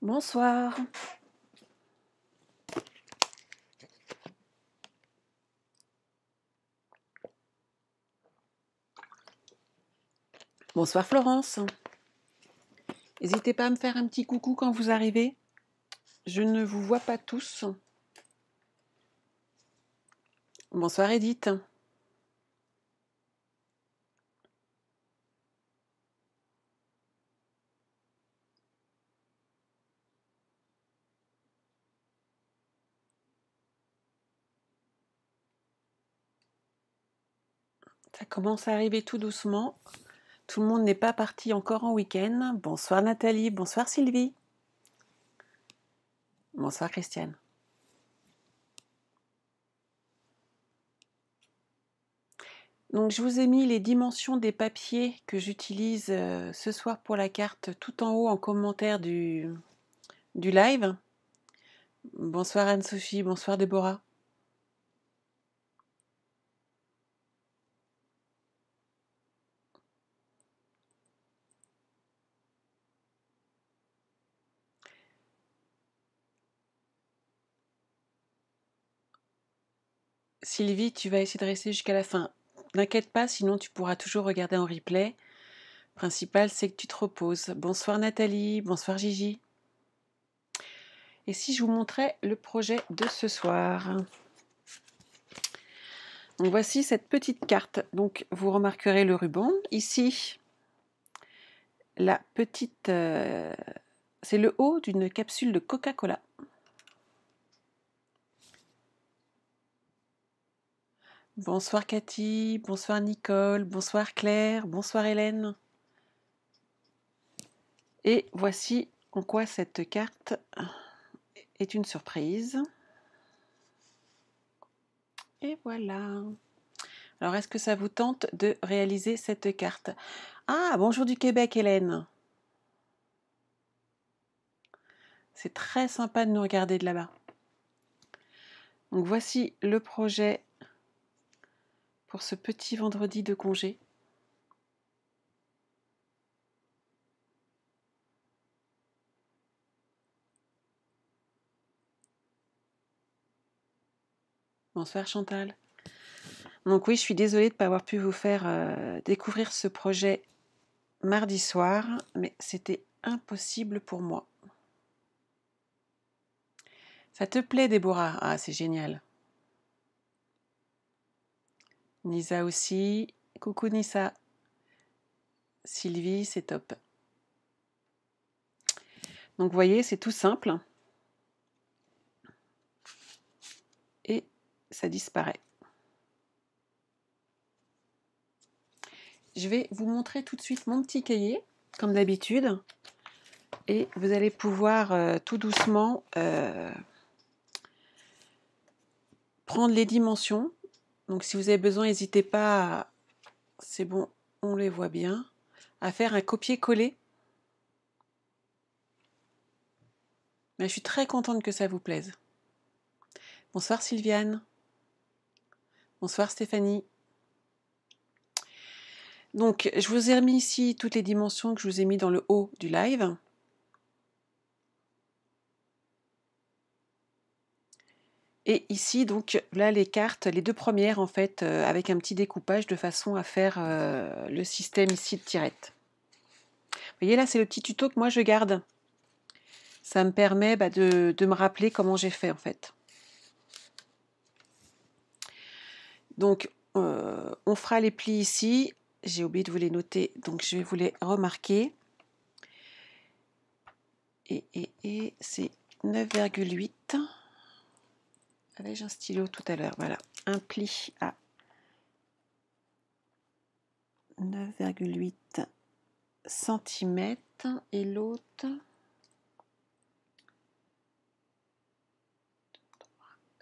Bonsoir. Bonsoir Florence. N'hésitez pas à me faire un petit coucou quand vous arrivez. Je ne vous vois pas tous. Bonsoir Edith. Ça commence à arriver tout doucement. Tout le monde n'est pas parti encore en week-end. Bonsoir Nathalie, bonsoir Sylvie. Bonsoir Christiane. Donc je vous ai mis les dimensions des papiers que j'utilise ce soir pour la carte tout en haut en commentaire du live. Bonsoir Anne-Sophie, bonsoir Déborah. Sylvie, tu vas essayer de rester jusqu'à la fin. N'inquiète pas, sinon tu pourras toujours regarder en replay. Le principal, c'est que tu te reposes. Bonsoir Nathalie, bonsoir Gigi. Et si je vous montrais le projet de ce soir? Donc voici cette petite carte. Donc vous remarquerez le ruban. Ici, la petite... c'est le haut d'une capsule de Coca-Cola. Bonsoir Cathy, bonsoir Nicole, bonsoir Claire, bonsoir Hélène. Et voici en quoi cette carte est une surprise. Et voilà. Alors, est-ce que ça vous tente de réaliser cette carte? Ah, bonjour du Québec, Hélène. C'est très sympa de nous regarder de là-bas. Donc, voici le projet pour ce petit vendredi de congé. Bonsoir Chantal. Donc oui, je suis désolée de ne pas avoir pu vous faire découvrir ce projet mardi soir, mais c'était impossible pour moi. Ça te plaît, Déborah? Ah, c'est génial. Nisa aussi. Coucou Nissa. Sylvie, c'est top. Donc vous voyez, c'est tout simple. Et ça disparaît. Je vais vous montrer tout de suite mon petit cahier, comme d'habitude. Et vous allez pouvoir tout doucement prendre les dimensions. Donc si vous avez besoin, n'hésitez pas, c'est bon, on les voit bien, à faire un copier-coller. Mais je suis très contente que ça vous plaise. Bonsoir Sylviane. Bonsoir Stéphanie. Donc je vous ai remis ici toutes les dimensions que je vous ai mis dans le haut du live. Et ici, donc, là, les cartes, les deux premières, en fait, avec un petit découpage de façon à faire le système ici de tirette. Vous voyez, là, c'est le petit tuto que moi, je garde. Ça me permet de me rappeler comment j'ai fait, en fait. Donc, on fera les plis ici. J'ai oublié de vous les noter, donc je vais vous les remarquer. Et c'est 9,8. Avais-je un stylo tout à l'heure? Voilà, un pli à 9,8 cm et l'autre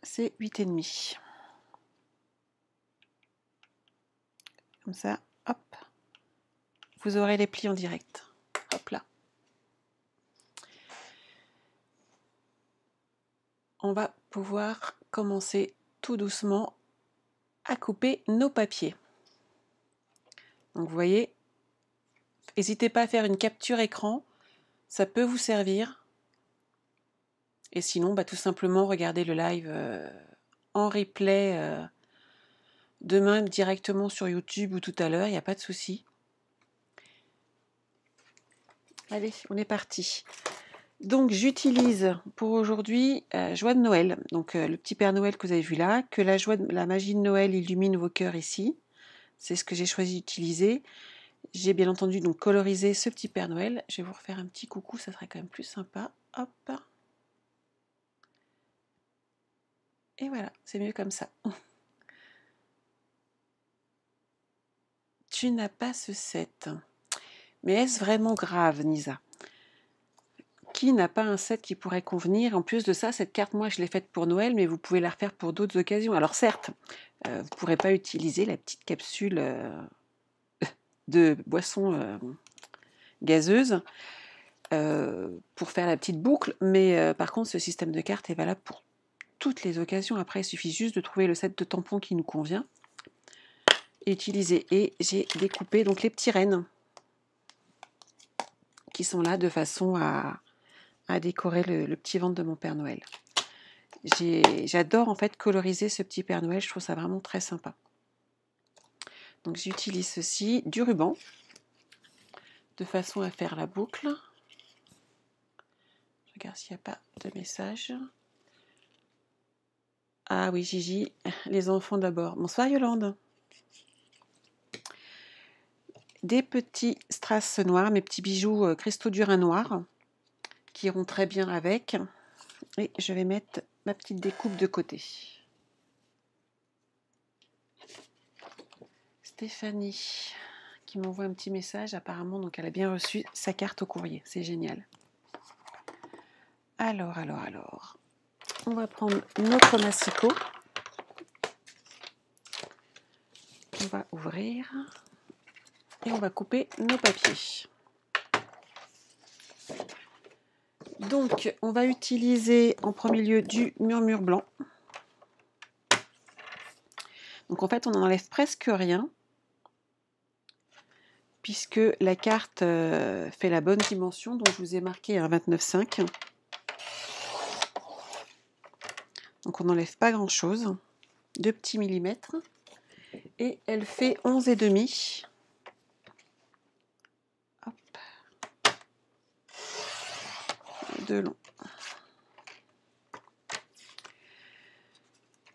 c'est 8,5. Comme ça, hop, vous aurez les plis en direct. Hop là. On va pouvoir commencer tout doucement à couper nos papiers. Donc vous voyez, n'hésitez pas à faire une capture écran, ça peut vous servir. Et sinon, bah, tout simplement regarder le live en replay demain directement sur YouTube ou tout à l'heure, il n'y a pas de souci. Allez, on est parti. Donc j'utilise pour aujourd'hui Joie de Noël, donc le petit Père Noël que vous avez vu là, que la magie de Noël illumine vos cœurs ici. C'est ce que j'ai choisi d'utiliser. J'ai bien entendu donc colorisé ce petit Père Noël. Je vais vous refaire un petit coucou, ça serait quand même plus sympa. Hop. Et voilà, c'est mieux comme ça. Tu n'as pas ce set. Mais est-ce vraiment grave, Nisa? Qui n'a pas un set qui pourrait convenir? En plus de ça, cette carte, moi, je l'ai faite pour Noël, mais vous pouvez la refaire pour d'autres occasions. Alors certes, vous ne pourrez pas utiliser la petite capsule de boisson gazeuse pour faire la petite boucle, mais par contre, ce système de cartes est valable pour toutes les occasions. Après, il suffit juste de trouver le set de tampons qui nous convient et utiliser. Et j'ai découpé donc les petits rennes qui sont là de façon à décorer le petit ventre de mon Père Noël. J'adore en fait coloriser ce petit Père Noël, je trouve ça vraiment très sympa. Donc j'utilise ceci, du ruban, de façon à faire la boucle. Je regarde s'il n'y a pas de message. Ah oui, Gigi, les enfants d'abord. Bonsoir Yolande. Des petits strass noirs, mes petits bijoux cristaux du Rhin noir, qui iront très bien avec. Et je vais mettre ma petite découpe de côté. Stéphanie qui m'envoie un petit message apparemment, donc elle a bien reçu sa carte au courrier, c'est génial. Alors, on va prendre notre massicot, on va ouvrir et on va couper nos papiers. Donc on va utiliser en premier lieu du murmure blanc. Donc en fait on n'enlève presque rien, puisque la carte fait la bonne dimension, dont je vous ai marqué un 29,5. Donc on n'enlève pas grand chose, 2 petits millimètres, et elle fait 11,5. Hop. De long.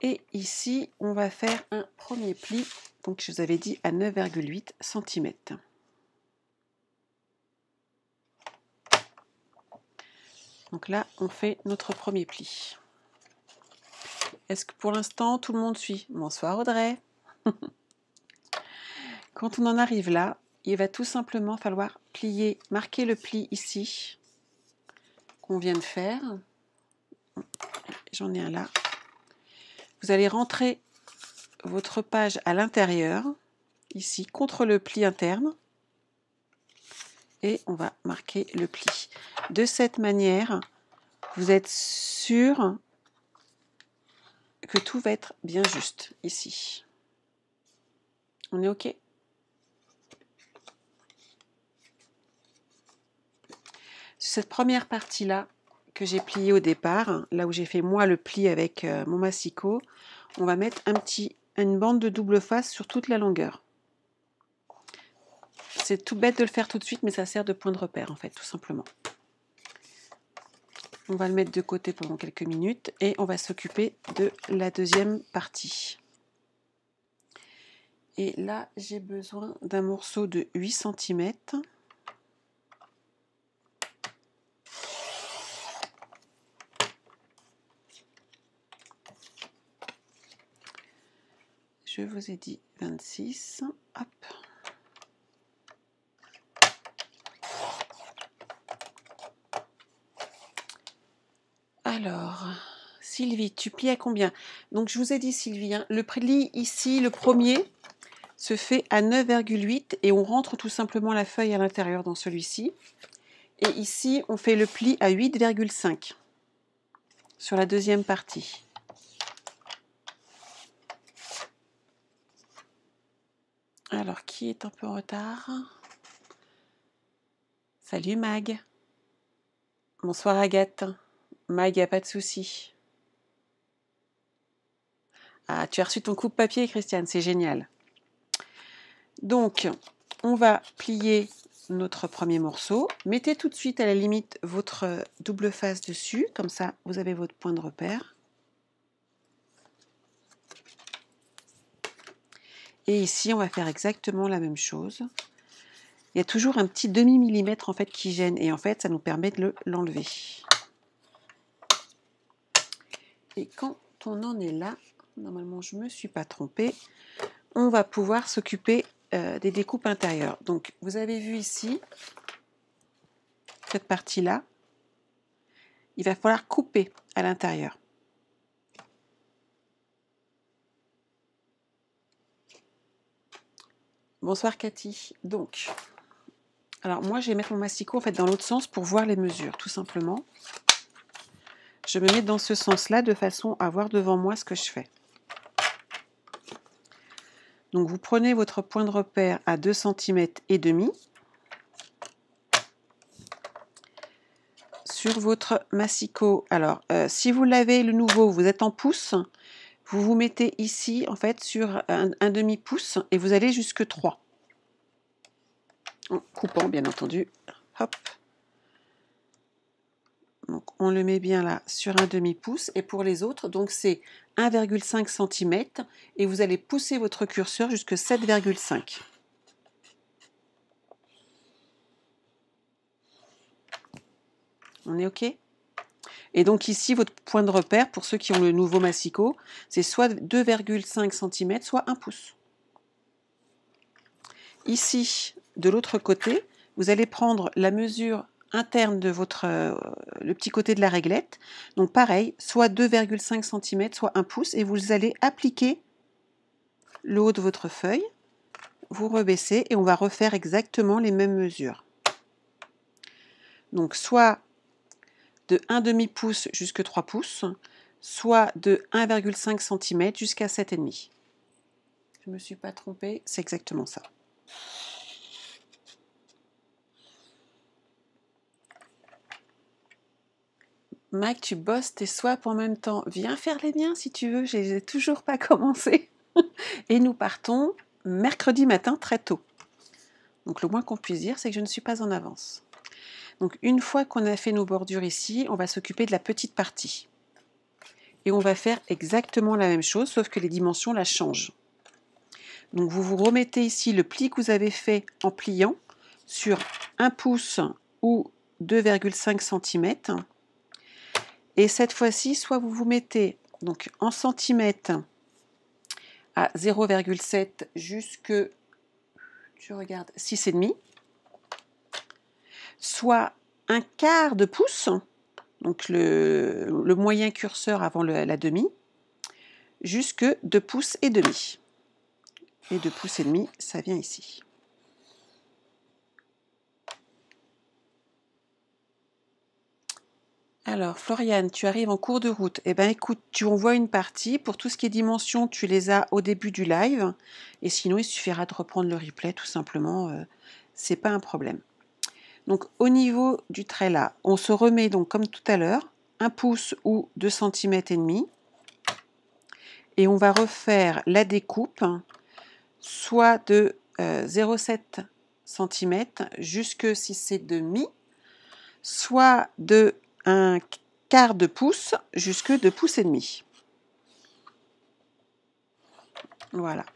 Et ici on va faire un premier pli, donc je vous avais dit à 9,8 cm. Donc là, on fait notre premier pli. Est-ce que pour l'instant, tout le monde suit? Bonsoir Audrey. Quand on en arrive là, il va tout simplement falloir plier, marquer le pli ici, qu'on vient de faire. J'en ai un là. Vous allez rentrer votre page à l'intérieur, ici, contre le pli interne. Et on va marquer le pli. De cette manière, vous êtes sûr que tout va être bien juste ici. On est OK? Cette première partie-là que j'ai pliée au départ, là où j'ai fait moi le pli avec mon massicot, on va mettre une bande de double face sur toute la longueur. C'est tout bête de le faire tout de suite, mais ça sert de point de repère en fait, tout simplement. On va le mettre de côté pendant quelques minutes et on va s'occuper de la deuxième partie. Et là, j'ai besoin d'un morceau de 8 cm. Je vous ai dit 26. Hop. Alors, Sylvie, tu plies à combien? Donc, je vous ai dit, Sylvie, hein, le pli ici, le premier, se fait à 9,8 et on rentre tout simplement la feuille à l'intérieur dans celui-ci. Et ici, on fait le pli à 8,5 sur la deuxième partie. Alors, qui est un peu en retard? Salut Mag. Bonsoir Agathe. Mag, il n'y a pas de souci. Ah, tu as reçu ton coupe-papier, Christiane, c'est génial. Donc, on va plier notre premier morceau. Mettez tout de suite à la limite votre double face dessus, comme ça vous avez votre point de repère. Et ici, on va faire exactement la même chose. Il y a toujours un petit demi-millimètre en fait qui gêne et en fait ça nous permet de l'enlever. Et quand on en est là, normalement je ne me suis pas trompée, on va pouvoir s'occuper des découpes intérieures. Donc vous avez vu ici, cette partie-là, il va falloir couper à l'intérieur. Bonsoir Cathy. Donc, alors moi je vais mettre mon masticot en fait dans l'autre sens pour voir les mesures, tout simplement. Je me mets dans ce sens-là de façon à voir devant moi ce que je fais. Donc vous prenez votre point de repère à 2,5 cm. Sur votre massicot, alors si vous l'avez le nouveau, vous êtes en pouce, vous vous mettez ici en fait sur un demi-pouce et vous allez jusque 3. En coupant bien entendu. Hop. Donc on le met bien là sur un demi-pouce et pour les autres, donc c'est 1,5 cm et vous allez pousser votre curseur jusque 7,5. On est OK? Et donc ici, votre point de repère, pour ceux qui ont le nouveau massicot, c'est soit 2,5 cm, soit 1 pouce. Ici, de l'autre côté, vous allez prendre la mesure interne de votre le petit côté de la réglette. Donc pareil, soit 2,5 cm, soit 1 pouce, et vous allez appliquer le haut de votre feuille. Vous rebaissez et on va refaire exactement les mêmes mesures. Donc soit de 1 demi-pouce jusqu'à 3 pouces, soit de 1,5 cm jusqu'à 7,5. Je ne me suis pas trompée, c'est exactement ça. Mike, tu bosses tes swaps en même temps. Viens faire les miens si tu veux, je n'ai toujours pas commencé. Et nous partons mercredi matin très tôt. Donc le moins qu'on puisse dire, c'est que je ne suis pas en avance. Donc une fois qu'on a fait nos bordures ici, on va s'occuper de la petite partie. Et on va faire exactement la même chose, sauf que les dimensions la changent. Donc vous vous remettez ici le pli que vous avez fait en pliant sur 1 pouce ou 2,5 cm. Et cette fois-ci, soit vous vous mettez donc en centimètres à 0,7 jusque, je regarde, 6,5, soit un quart de pouce, donc le moyen curseur avant la demi, jusque 2 pouces et demi. Et 2 pouces et demi, ça vient ici. Alors, Floriane, tu arrives en cours de route. Eh bien, écoute, tu envoies une partie. Pour tout ce qui est dimension, tu les as au début du live. Et sinon, il suffira de reprendre le replay, tout simplement. C'est pas un problème. Donc, au niveau du trait là, on se remet donc comme tout à l'heure, 1 pouce ou 2,5 cm. Et on va refaire la découpe, soit de 0,7 cm jusque 6,5, soit de un quart de pouce jusque 2 pouces et demi. Voilà.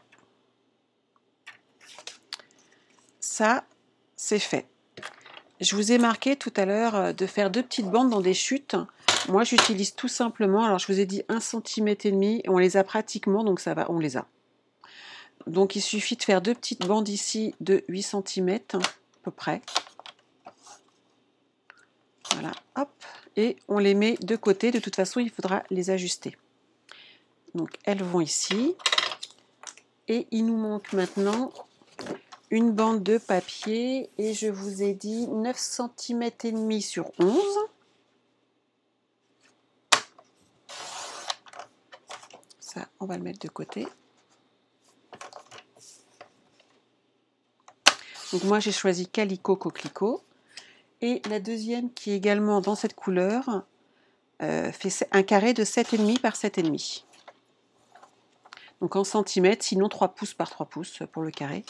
Ça, c'est fait. Je vous ai marqué tout à l'heure de faire 2 petites bandes dans des chutes. Moi, j'utilise tout simplement, alors je vous ai dit 1,5 cm, on les a pratiquement, donc ça va, on les a. Donc il suffit de faire 2 petites bandes ici de 8 cm, à peu près. Voilà, hop, et on les met de côté. De toute façon, il faudra les ajuster. Donc elles vont ici. Et il nous manque maintenant une bande de papier. Et je vous ai dit 9 cm et demi sur 11. Ça, on va le mettre de côté. Donc moi, j'ai choisi Calico Coquelicot. Et la deuxième qui est également dans cette couleur, fait un carré de 7,5 par 7,5. Donc en centimètres, sinon 3 pouces par 3 pouces pour le carré.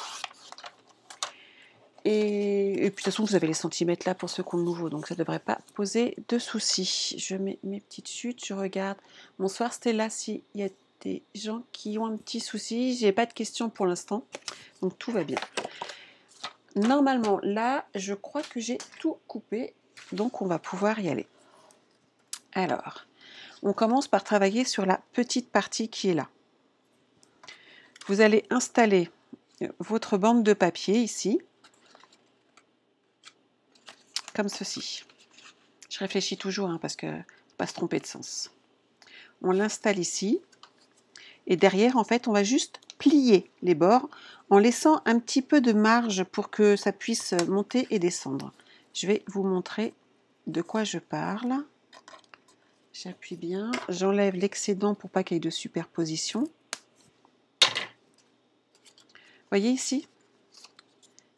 Et puis de toute façon, vous avez les centimètres là pour ceux qui ont le nouveau, donc ça ne devrait pas poser de soucis. Je mets mes petites chutes, je regarde. Bonsoir Stella, s'il y a des gens qui ont un petit souci, j'ai pas de questions pour l'instant, donc tout va bien. Normalement, là, je crois que j'ai tout coupé, donc on va pouvoir y aller. Alors, on commence par travailler sur la petite partie qui est là. Vous allez installer votre bande de papier ici, comme ceci. Je réfléchis toujours parce que pas se tromper de sens. On l'installe ici et derrière en fait on va juste plier les bords en laissant un petit peu de marge pour que ça puisse monter et descendre. Je vais vous montrer de quoi je parle. J'appuie bien, j'enlève l'excédent pour pas qu'il y ait de superposition. Voyez ici,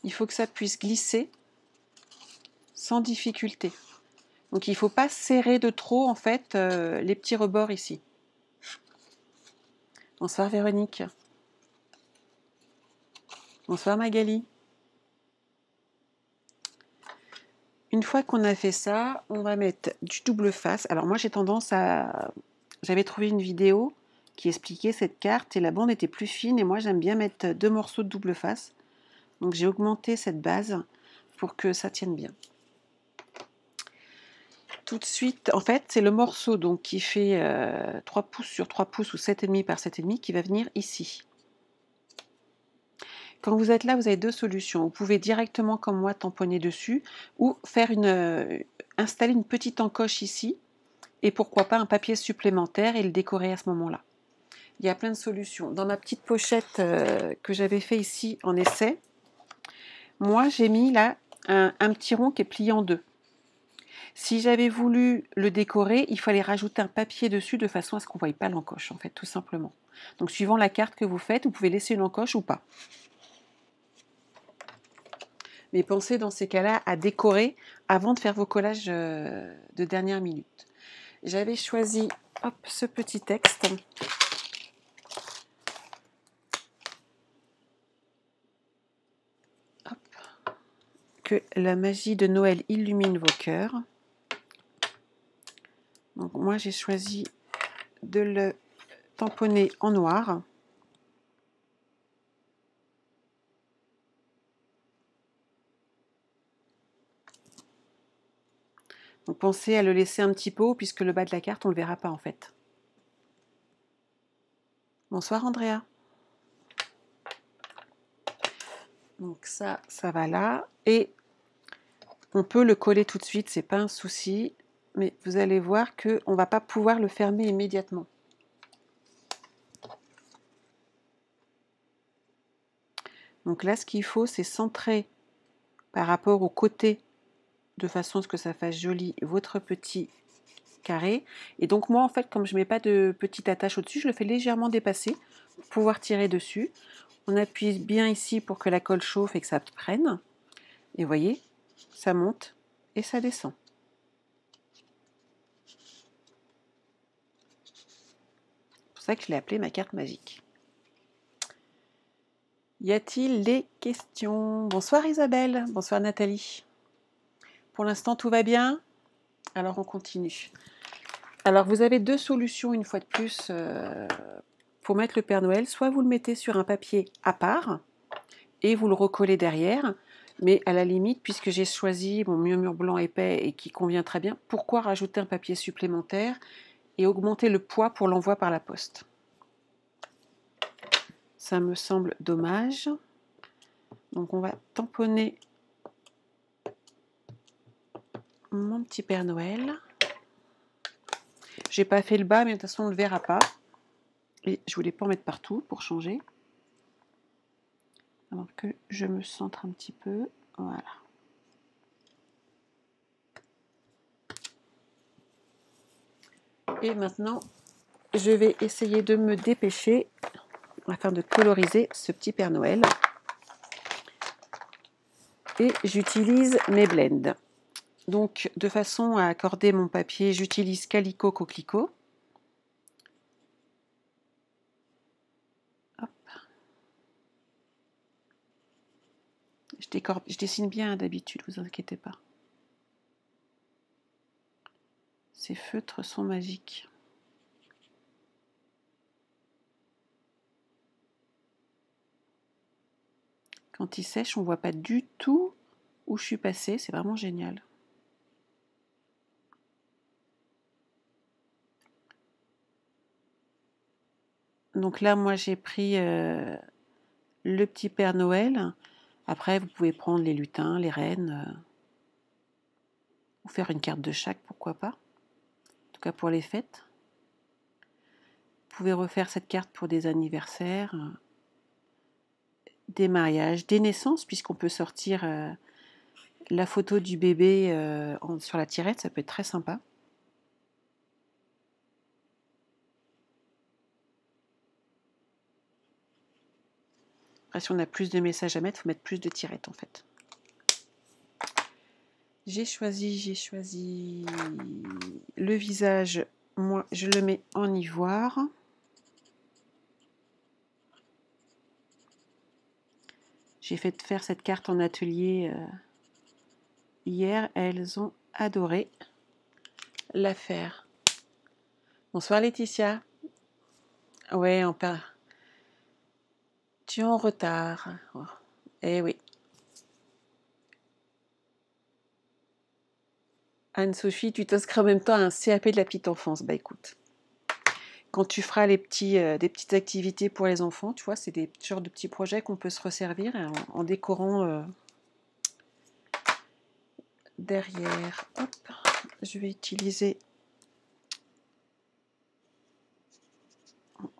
il faut que ça puisse glisser sans difficulté. Donc il ne faut pas serrer de trop en fait les petits rebords ici. Bonsoir Véronique. Bonsoir Magali. Une fois qu'on a fait ça, on va mettre du double face. Alors moi j'ai tendance à... J'avais trouvé une vidéo qui expliquait cette carte et la bande était plus fine et moi j'aime bien mettre 2 morceaux de double face. Donc j'ai augmenté cette base pour que ça tienne bien. Tout de suite, en fait c'est le morceau donc qui fait 3 pouces sur 3 pouces ou 7,5 par 7,5 qui va venir ici. Quand vous êtes là, vous avez deux solutions. Vous pouvez directement, comme moi, tamponner dessus ou faire installer une petite encoche ici et pourquoi pas un papier supplémentaire et le décorer à ce moment-là. Il y a plein de solutions. Dans ma petite pochette que j'avais fait ici en essai, moi j'ai mis là un petit rond qui est plié en deux. Si j'avais voulu le décorer, il fallait rajouter un papier dessus de façon à ce qu'on ne voie pas l'encoche, en fait, tout simplement. Donc suivant la carte que vous faites, vous pouvez laisser une encoche ou pas. Mais pensez dans ces cas-là à décorer avant de faire vos collages de dernière minute. J'avais choisi ce petit texte. Hop. Que la magie de Noël illumine vos cœurs. Donc moi j'ai choisi de le tamponner en noir. Donc pensez à le laisser un petit peu haut puisque le bas de la carte on ne le verra pas en fait. Bonsoir Andrea. Donc ça va là. Et on peut le coller tout de suite, c'est pas un souci. Mais vous allez voir qu'on ne va pas pouvoir le fermer immédiatement. Donc là, ce qu'il faut, c'est centrer par rapport au côté de façon à ce que ça fasse joli votre petit carré. Et donc moi, en fait, comme je ne mets pas de petite attache au-dessus, je le fais légèrement dépasser pour pouvoir tirer dessus. On appuie bien ici pour que la colle chauffe et que ça prenne. Et vous voyez, ça monte et ça descend. C'est pour ça que je l'ai appelée ma carte magique. Y a-t-il des questions? Bonsoir Isabelle, bonsoir Nathalie. Pour l'instant, tout va bien? Alors on continue. Alors vous avez deux solutions une fois de plus pour mettre le Père Noël. Soit vous le mettez sur un papier à part et vous le recollez derrière. Mais à la limite, puisque j'ai choisi mon murmure blanc épais et qui convient très bien, pourquoi rajouter un papier supplémentaire et augmenter le poids pour l'envoi par la poste? Ça me semble dommage. Donc on va tamponner mon petit Père Noël. J'ai pas fait le bas, mais de toute façon on ne le verra pas. Et je voulais pas en mettre partout pour changer. Alors que je me centre un petit peu. Voilà. Et maintenant, je vais essayer de me dépêcher afin de coloriser ce petit Père Noël. Et j'utilise mes blends. Donc, de façon à accorder mon papier, j'utilise Calico Coquelicot. Hop. Je dessine bien d'habitude, vous inquiétez pas. Ces feutres sont magiques. Quand ils sèchent, on ne voit pas du tout où je suis passée. C'est vraiment génial. Donc là, moi, j'ai pris le petit Père Noël. Après, vous pouvez prendre les lutins, les reines, ou faire une carte de chaque, pourquoi pas. En tout cas, pour les fêtes. Vous pouvez refaire cette carte pour des anniversaires, des mariages, des naissances, puisqu'on peut sortir la photo du bébé sur la tirette, ça peut être très sympa. Après, si on a plus de messages à mettre, il faut mettre plus de tirettes en fait. J'ai choisi le visage. Moi, je le mets en ivoire. J'ai fait faire cette carte en atelier hier. Elles ont adoré la faire. Bonsoir Laetitia. Ouais, tu es en retard. Oh. Eh oui. Anne-Sophie, tu t'inscris en même temps à un CAP de la petite enfance. Bah écoute, quand tu feras des petites activités pour les enfants, tu vois, c'est des genres de petits projets qu'on peut se resservir en décorant derrière. Hop, je vais utiliser.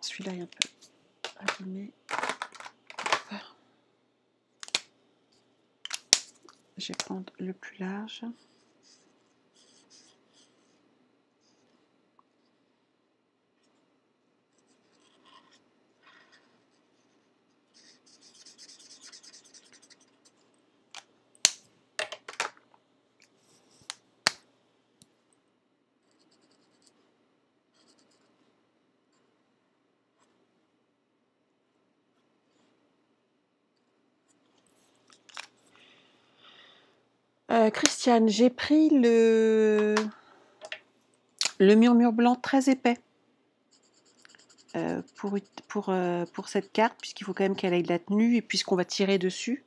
Celui-là est un peu abîmé. Je vais prendre le plus large. Christiane, j'ai pris le murmure blanc très épais pour cette carte, puisqu'il faut quand même qu'elle ait de la tenue et puisqu'on va tirer dessus.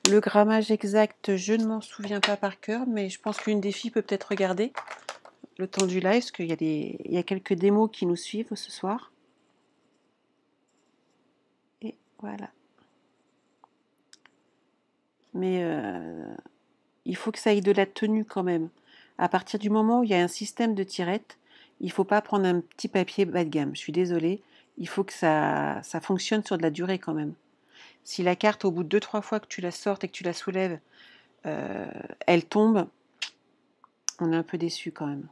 Le grammage exact, je ne m'en souviens pas par cœur, mais je pense qu'une des filles peut peut-être regarder le temps du live, parce qu'il y a quelques démos qui nous suivent ce soir. Et voilà. Mais il faut que ça ait de la tenue quand même. À partir du moment où il y a un système de tirette, il ne faut pas prendre un petit papier bas de gamme. Je suis désolée. Il faut que ça fonctionne sur de la durée quand même. Si la carte, au bout de 2-3 fois que tu la sortes et que tu la soulèves, elle tombe, on est un peu déçu quand même.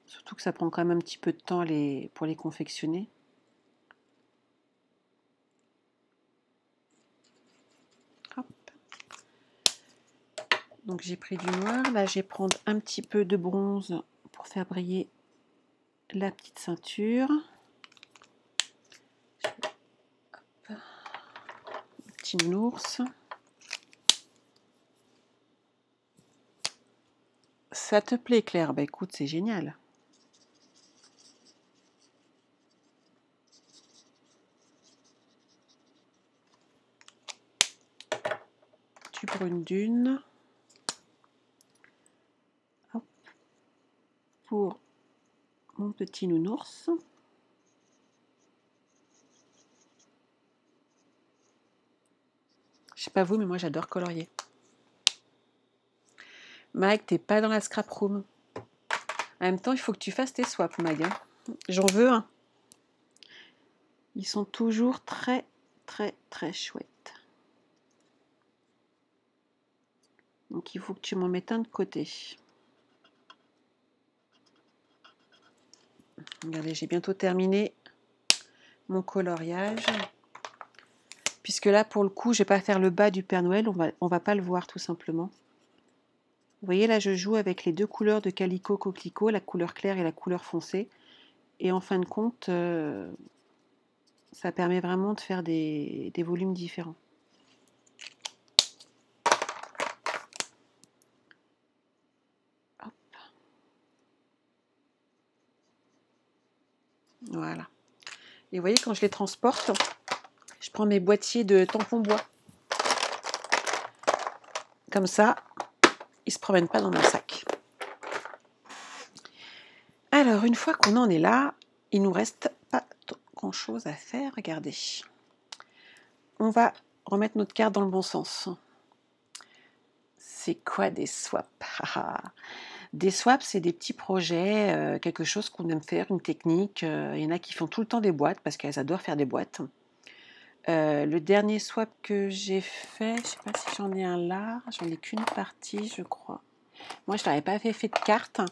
Surtout que ça prend quand même un petit peu de temps pour les confectionner. Hop. Donc j'ai pris du noir. Là, je vais prendre un petit peu de bronze pour faire briller la petite ceinture. Hop. Petit nounours. Ça te plaît, Claire? Bah écoute, c'est génial. Du brune dune. Hop. Pour mon petit nounours. Je sais pas vous, mais moi j'adore colorier. Mag, t'es pas dans la scrap room. En même temps, il faut que tu fasses tes swaps, Mag. Hein. J'en veux un. Ils sont toujours très, très, très chouettes. Donc il faut que tu m'en mettes un de côté. Regardez, j'ai bientôt terminé mon coloriage. puisque là, pour le coup, je ne vais pas faire le bas du Père Noël, on va pas le voir tout simplement. Vous voyez, là, je joue avec les deux couleurs de Calico Coquelicot, la couleur claire et la couleur foncée. Et en fin de compte, ça permet vraiment de faire des volumes différents. Hop. Voilà. Et vous voyez, quand je les transporte, je prends mes boîtiers de tampons bois. Comme ça, ils ne se promènent pas dans mon sac. Alors, une fois qu'on en est là, il nous reste pas grand chose à faire. Regardez. On va remettre notre carte dans le bon sens. C'est quoi des swaps? Des swaps, c'est des petits projets, quelque chose qu'on aime faire, une technique. Il y en a qui font tout le temps des boîtes parce qu'elles adorent faire des boîtes. Le dernier swap que j'ai fait, je ne sais pas si j'en ai un là, j'en ai qu'une partie, je crois. Moi, je n'avais pas fait de cartes,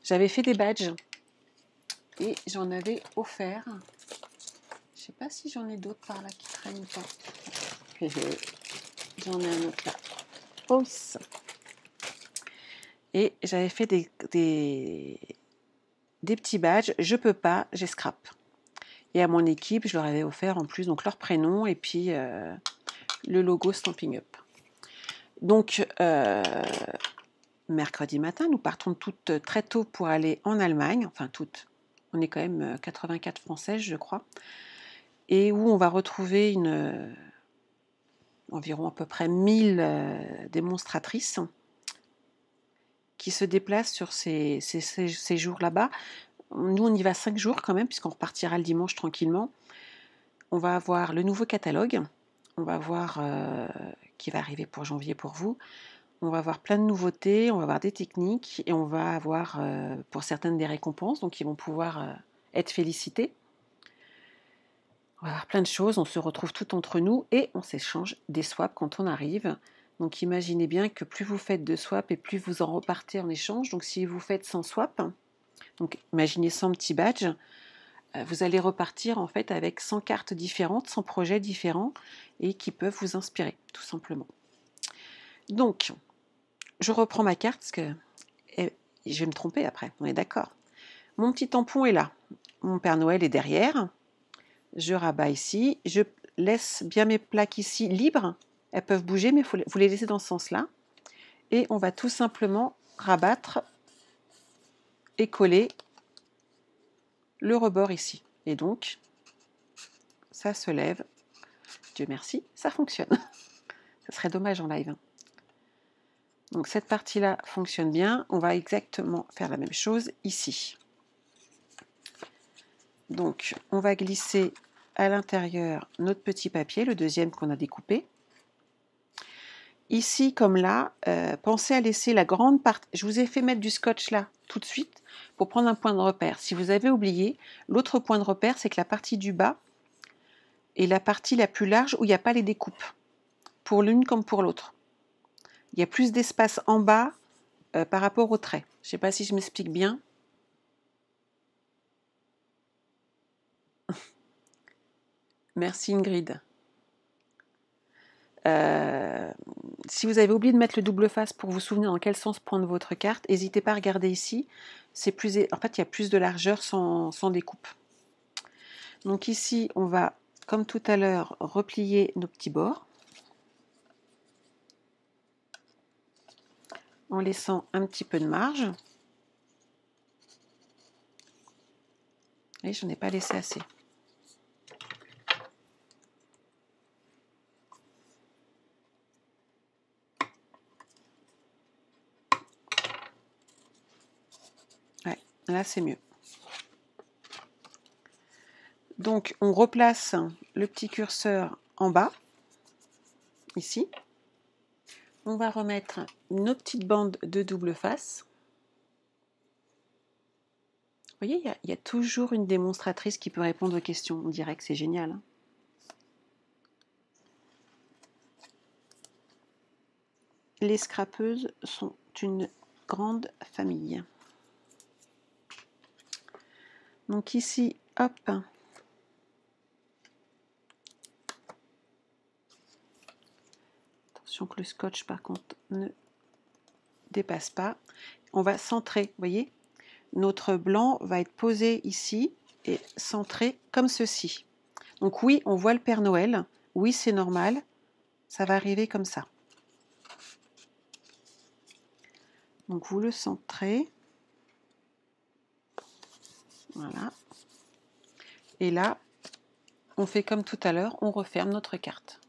j'avais fait des badges et j'en avais offert. Je ne sais pas si j'en ai d'autres par là qui traînent ou pas. J'en ai un autre là. Pause. Et j'avais fait des petits badges. Je peux pas, j'ai scrap. Et à mon équipe, je leur avais offert en plus donc leur prénom et puis le logo Stamping Up. Donc, mercredi matin, nous partons toutes très tôt pour aller en Allemagne. Enfin, toutes. On est quand même 84 Françaises, je crois. Et où on va retrouver environ à peu près 1000 démonstratrices qui se déplacent sur ces jours là-bas. Nous, on y va 5 jours quand même, puisqu'on repartira le dimanche tranquillement. On va avoir le nouveau catalogue. On va voir qui va arriver pour janvier pour vous. On va avoir plein de nouveautés, on va avoir des techniques et on va avoir pour certaines des récompenses, donc ils vont pouvoir être félicités. On va avoir plein de choses, on se retrouve tout entre nous et on s'échange des swaps quand on arrive. Donc imaginez bien que plus vous faites de swaps et plus vous en repartez en échange. Donc si vous faites 100 swaps, donc imaginez 100 petits badges, vous allez repartir en fait avec 100 cartes différentes, 100 projets différents et qui peuvent vous inspirer tout simplement. Donc, je reprends ma carte parce que je vais me tromper après, on est d'accord. Mon petit tampon est là, mon Père Noël est derrière, je rabats ici, je laisse bien mes plaques ici libres, elles peuvent bouger mais vous les laissez dans ce sens-là. Et on va tout simplement rabattre et coller le rebord ici. Et donc, ça se lève, Dieu merci, ça fonctionne. Ça serait dommage en live. Donc cette partie-là fonctionne bien, on va exactement faire la même chose ici. Donc, on va glisser à l'intérieur notre petit papier, le deuxième qu'on a découpé. Ici, comme là, pensez à laisser la grande partie. Je vous ai fait mettre du scotch là, tout de suite, pour prendre un point de repère. Si vous avez oublié, l'autre point de repère, c'est que la partie du bas est la partie la plus large où il n'y a pas les découpes, pour l'une comme pour l'autre. Il y a plus d'espace en bas par rapport au trait. Je ne sais pas si je m'explique bien. Merci Ingrid. Si vous avez oublié de mettre le double face pour vous souvenir dans quel sens prendre votre carte, n'hésitez pas à regarder ici. En fait, il y a plus de largeur sans découpe. Donc ici, on va, comme tout à l'heure, replier nos petits bords en laissant un petit peu de marge. Et je n'en ai pas laissé assez. Ouais, là c'est mieux. Donc on replace le petit curseur en bas, ici. On va remettre nos petites bandes de double face. Vous voyez, il y a toujours une démonstratrice qui peut répondre aux questions. On dirait que c'est génial. Hein. Les scrapeuses sont une grande famille. Donc ici, hop, Attention que le scotch par contre ne dépasse pas. On va centrer, vous voyez, notre blanc va être posé ici et centré comme ceci. Donc oui, on voit le Père Noël, oui c'est normal, ça va arriver comme ça. Donc vous le centrez, voilà. Et là, on fait comme tout à l'heure, on referme notre carte.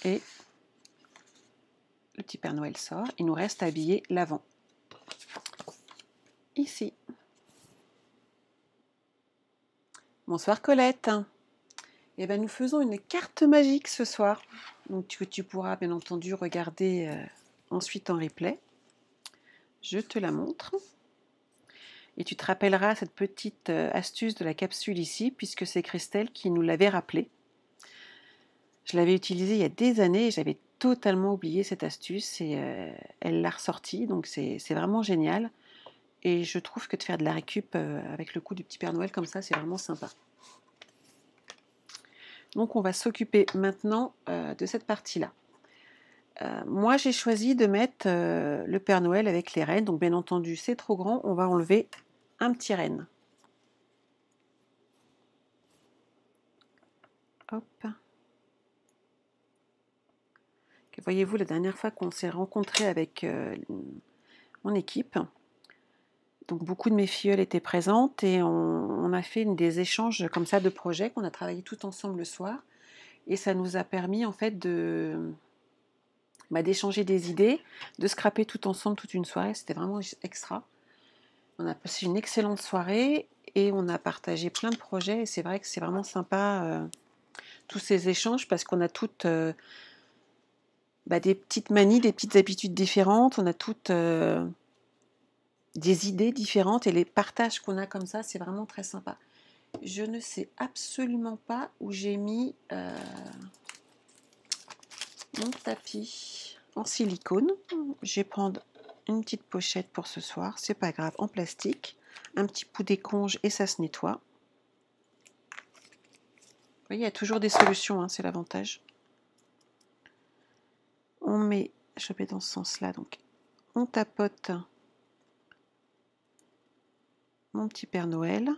Et le petit Père Noël sort, il nous reste à habiller l'avant. Ici. Bonsoir Colette. Eh bien, nous faisons une carte magique ce soir. Donc tu pourras bien entendu regarder ensuite en replay. Je te la montre. Et tu te rappelleras cette petite astuce de la capsule ici, puisque c'est Christelle qui nous l'avait rappelé. Je l'avais utilisée il y a des années et j'avais totalement oublié cette astuce et elle l'a ressortie, donc c'est vraiment génial. Et je trouve que de faire de la récup avec le coup du petit Père Noël comme ça, c'est vraiment sympa. Donc on va s'occuper maintenant de cette partie-là. Moi j'ai choisi de mettre le Père Noël avec les rennes, donc bien entendu c'est trop grand, on va enlever un petit renne. Hop. Voyez-vous, la dernière fois qu'on s'est rencontrés avec mon équipe, donc beaucoup de mes filleules étaient présentes et on a fait des échanges comme ça de projets qu'on a travaillé tout ensemble le soir et ça nous a permis en fait d'échanger des idées, de scraper tout ensemble toute une soirée, c'était vraiment extra. On a passé une excellente soirée et on a partagé plein de projets et c'est vrai que c'est vraiment sympa tous ces échanges parce qu'on a toutes des petites manies, des petites habitudes différentes, on a toutes des idées différentes et les partages qu'on a comme ça, c'est vraiment très sympa. Je ne sais absolument pas où j'ai mis mon tapis en silicone. Je vais prendre une petite pochette pour ce soir, c'est pas grave, en plastique. Un petit bout d'éponge et ça se nettoie. Vous voyez, il y a toujours des solutions, hein, c'est l'avantage. On met, je vais dans ce sens-là, donc on tapote mon petit Père Noël.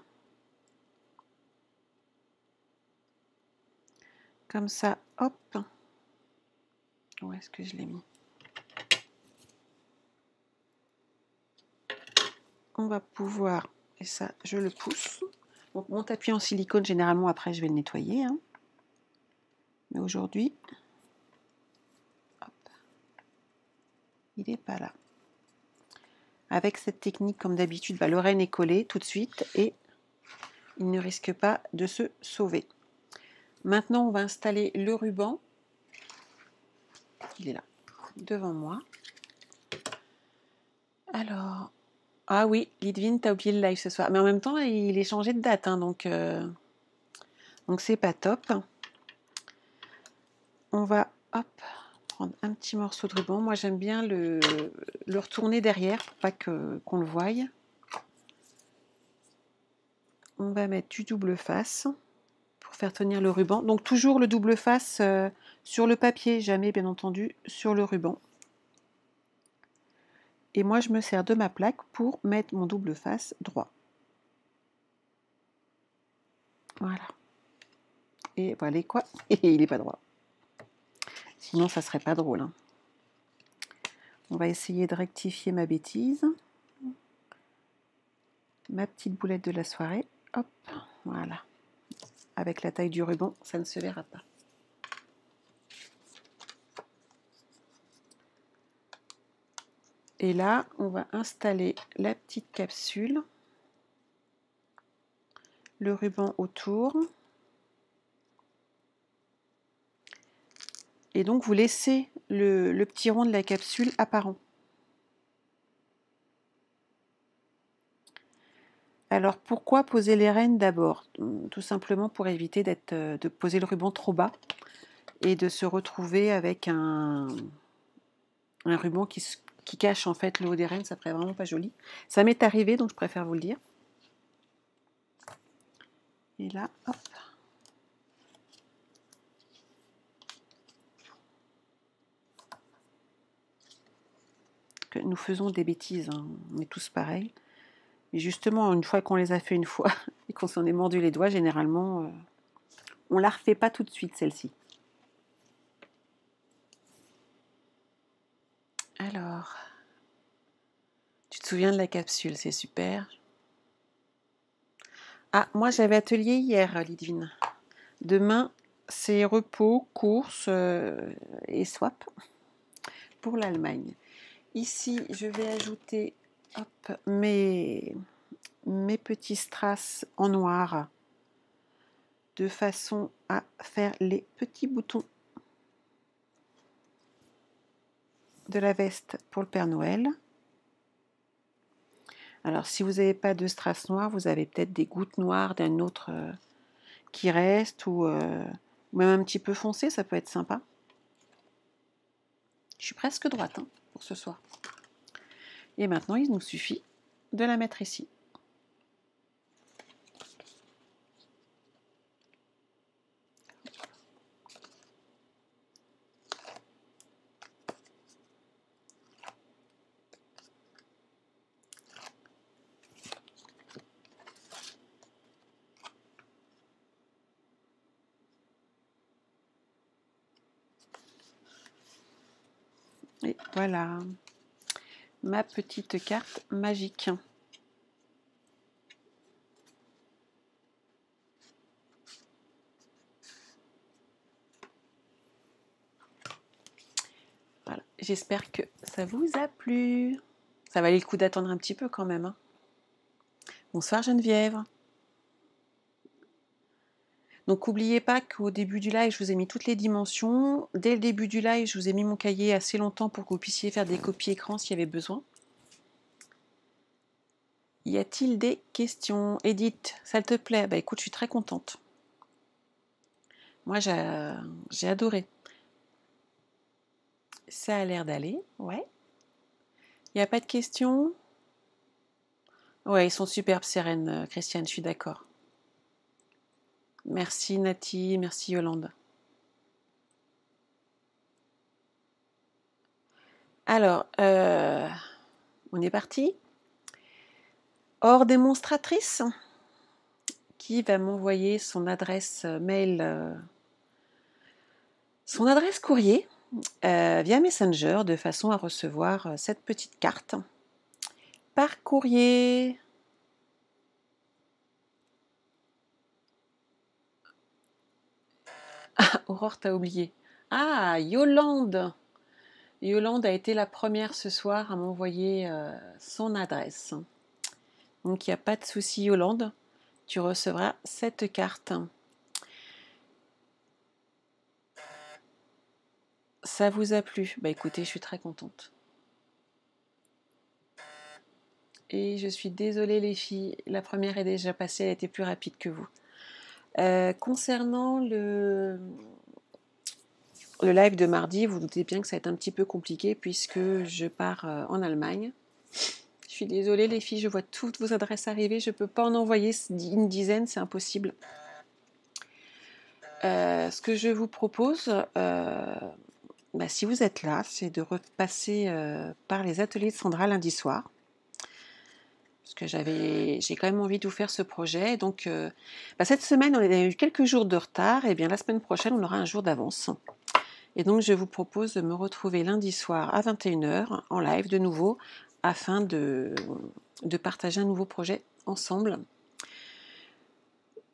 Comme ça, hop. Où est-ce que je l'ai mis? On va pouvoir, et ça, je le pousse. Donc, mon tapis en silicone, généralement, après, je vais le nettoyer. Hein. Mais aujourd'hui, il n'est pas là. Avec cette technique, comme d'habitude, le renne est collé tout de suite et il ne risque pas de se sauver. Maintenant, on va installer le ruban. Il est là, devant moi. Alors, ah oui, Lidvine, t'as oublié le live ce soir. Mais en même temps, il est changé de date, hein, donc c'est pas top. On va, hop, prendre un petit morceau de ruban. Moi, j'aime bien le retourner derrière pour pas qu'on le voie. On va mettre du double face pour faire tenir le ruban. Donc toujours le double face sur le papier, jamais bien entendu sur le ruban. Et moi, je me sers de ma plaque pour mettre mon double face droit. Voilà. Et voilà quoi. Et il n'est pas droit. Sinon, ça serait pas drôle. Hein. On va essayer de rectifier ma bêtise. Ma petite boulette de la soirée. Hop, voilà. Avec la taille du ruban, ça ne se verra pas. Et là, on va installer la petite capsule, le ruban autour. Et donc, vous laissez le petit rond de la capsule apparent. Alors, pourquoi poser les rênes d'abord? Tout simplement pour éviter de poser le ruban trop bas et de se retrouver avec un ruban qui cache en fait le haut des rênes, ça ferait vraiment pas joli. Ça m'est arrivé, donc je préfère vous le dire. Et là, hop. Que nous faisons des bêtises, hein. On est tous pareils. Et justement, une fois qu'on les a fait une fois et qu'on s'en est mordu les doigts, généralement, on la refait pas tout de suite, celle-ci. Alors, tu te souviens de la capsule, c'est super. Ah, moi j'avais atelier hier, Lidvine. Demain, c'est repos, course et swap pour l'Allemagne. Ici, je vais ajouter hop, mes petits strass en noir de façon à faire les petits boutons de la veste pour le Père Noël. Alors, si vous n'avez pas de strass noir, vous avez peut-être des gouttes noires d'un autre qui reste ou même un petit peu foncé, ça peut être sympa. Je suis presque droite hein, pour ce soir. Et maintenant, il nous suffit de la mettre ici. Et voilà, ma petite carte magique. Voilà, j'espère que ça vous a plu. Ça valait le coup d'attendre un petit peu quand même. Hein. Bonsoir Geneviève. Donc n'oubliez pas qu'au début du live, je vous ai mis toutes les dimensions. Dès le début du live, je vous ai mis mon cahier assez longtemps pour que vous puissiez faire des copies écran s'il y avait besoin. Y a-t-il des questions? Edith, ça te plaît? Bah écoute, je suis très contente. Moi, j'ai adoré. Ça a l'air d'aller, ouais. Il n'y a pas de questions? Ouais, ils sont superbes, Sérène, Christiane, je suis d'accord. Merci Nati, merci Yolande. Alors, on est parti. Hors démonstratrice, qui va m'envoyer son adresse mail, son adresse courrier via Messenger de façon à recevoir cette petite carte par courrier. Ah, Aurore, t'as oublié. Ah, Yolande. Yolande a été la première ce soir à m'envoyer son adresse. Donc il n'y a pas de souci Yolande, tu recevras cette carte. Ça vous a plu? Bah écoutez, je suis très contente. Et je suis désolée les filles, la première est déjà passée, elle était plus rapide que vous. Concernant le live de mardi, vous doutez bien que ça va être un petit peu compliqué puisque je pars en Allemagne. Je suis désolée les filles, je vois toutes vos adresses arriver, je ne peux pas en envoyer une dizaine, c'est impossible. Ce que je vous propose, bah, si vous êtes là, c'est de repasser par les ateliers de Sandra lundi soir. Parce que j'ai quand même envie de vous faire ce projet. Donc, bah, cette semaine, on a eu quelques jours de retard. Et bien la semaine prochaine, on aura un jour d'avance. Et donc, je vous propose de me retrouver lundi soir à 21h en live de nouveau afin de partager un nouveau projet ensemble.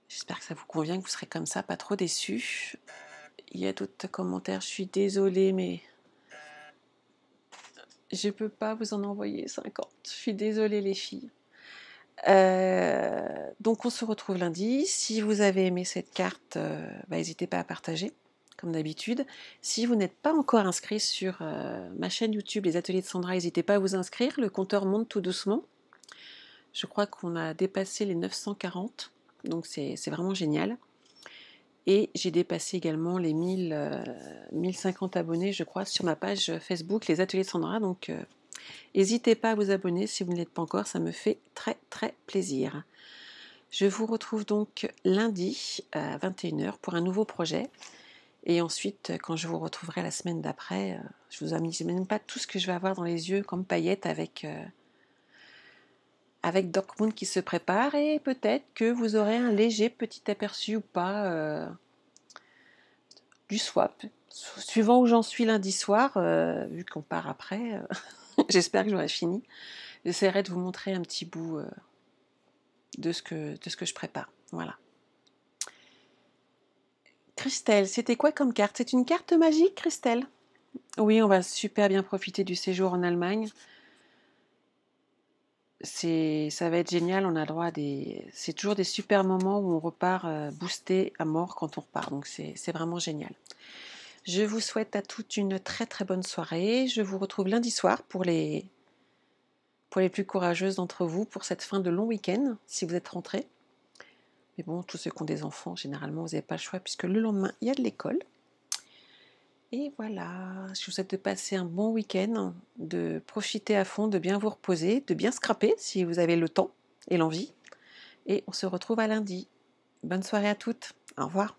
J'espère que ça vous convient, que vous serez comme ça, pas trop déçus. Il y a d'autres commentaires, je suis désolée, mais je ne peux pas vous en envoyer 50. Je suis désolée les filles. Donc on se retrouve lundi. Si vous avez aimé cette carte, bah, n'hésitez pas à partager, comme d'habitude. Si vous n'êtes pas encore inscrit sur ma chaîne YouTube, les ateliers de Sandra, n'hésitez pas à vous inscrire. Le compteur monte tout doucement. Je crois qu'on a dépassé les 940, donc c'est vraiment génial. Et j'ai dépassé également les 1050 abonnés, je crois, sur ma page Facebook, les ateliers de Sandra. Donc n'hésitez pas à vous abonner si vous ne l'êtes pas encore, ça me fait très très plaisir. Je vous retrouve donc lundi à 21 h pour un nouveau projet. Et ensuite, quand je vous retrouverai la semaine d'après, je vous imagine même pas tout ce que je vais avoir dans les yeux comme paillettes avec Dortmund qui se prépare. Et peut-être que vous aurez un léger petit aperçu ou pas du swap. Suivant où j'en suis lundi soir, vu qu'on part après, j'espère que j'aurai fini. J'essaierai de vous montrer un petit bout de ce que je prépare. Voilà. Christelle, c'était quoi comme carte? C'est une carte magique, Christelle? Oui, on va super bien profiter du séjour en Allemagne. Ça va être génial, on a droit à c'est toujours des super moments où on repart boosté à mort quand on repart, donc c'est vraiment génial. Je vous souhaite à toutes une très très bonne soirée. Je vous retrouve lundi soir pour les plus courageuses d'entre vous pour cette fin de long week-end, si vous êtes rentrés. Mais bon, tous ceux qui ont des enfants, généralement, vous n'avez pas le choix puisque le lendemain, il y a de l'école. Et voilà, je vous souhaite de passer un bon week-end, de profiter à fond, de bien vous reposer, de bien scraper si vous avez le temps et l'envie. Et on se retrouve à lundi. Bonne soirée à toutes. Au revoir.